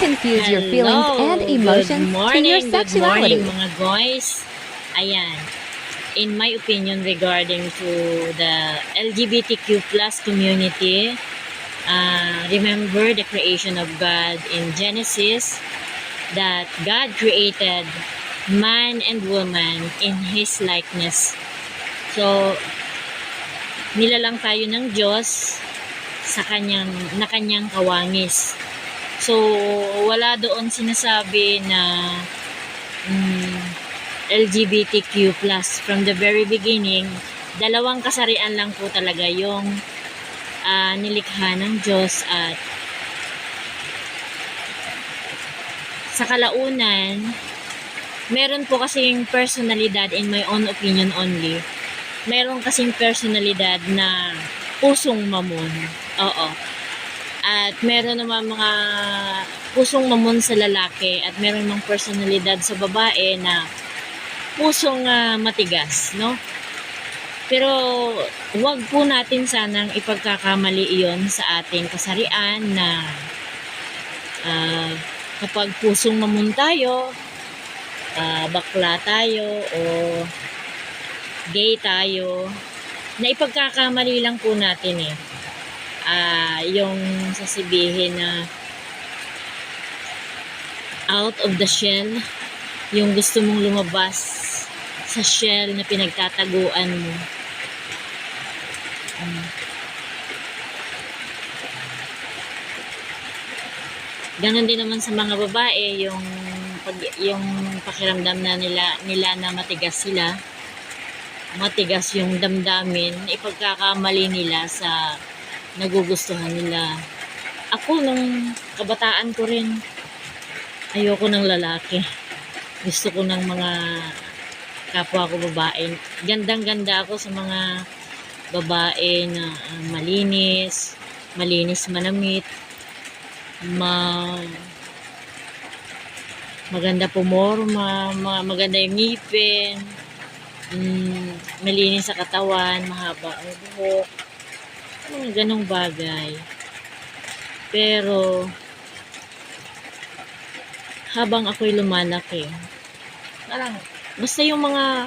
infuse your feelings and emotions to your sexuality. Good morning mga guys. Ayan, in my opinion regarding to the LGBTQ plus community, remember the creation of God in Genesis, that God created man and woman in His likeness. So, nilalang tayo ng Diyos sa kanyang kawangis. So, wala doon sinasabi na LGBTQ+. From the very beginning, dalawang kasarian lang po talaga yung nilikha ng Diyos, at sa kalaunan, meron po kasing personalidad, in my own opinion only, meron kasing personalidad na pusong mamon. Oo. At meron naman mga pusong mamon sa lalaki, at meron mga personalidad sa babae na pusong matigas, no? Pero wag po natin sanang ipagkakamali iyon sa ating kasarian na kapag pusong mamon tayo, bakla tayo o gay tayo, na ipagkakamali lang po natin yung sasabihin na out of the shell, yung gusto mong lumabas sa shell na pinagtataguan mo. Ganon din naman sa mga babae, yung pakiramdam na nila na matigas sila, matigas yung damdamin, ipagkakamali nila sa nagugustuhan nila. Ako nung kabataan ko rin, ayoko ng lalaki. Gusto ko ng mga kapwa ko babae. Gandang-ganda ako sa mga babae na malinis manamit, maganda pumorma, maganda yung ngipin, malinis sa katawan, mahaba ang buhok, mga ganong bagay. Pero habang ako'y lumalaki, parang basta yung mga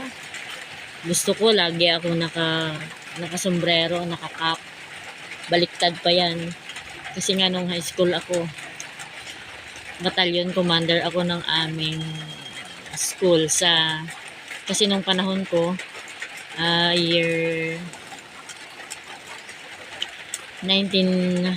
gusto ko, lagi ako nakasombrero, nakakap, baliktad pa yan. Kasi nga nung high school ako, battalion commander ako ng aming school kasi nung panahon ko, year 1990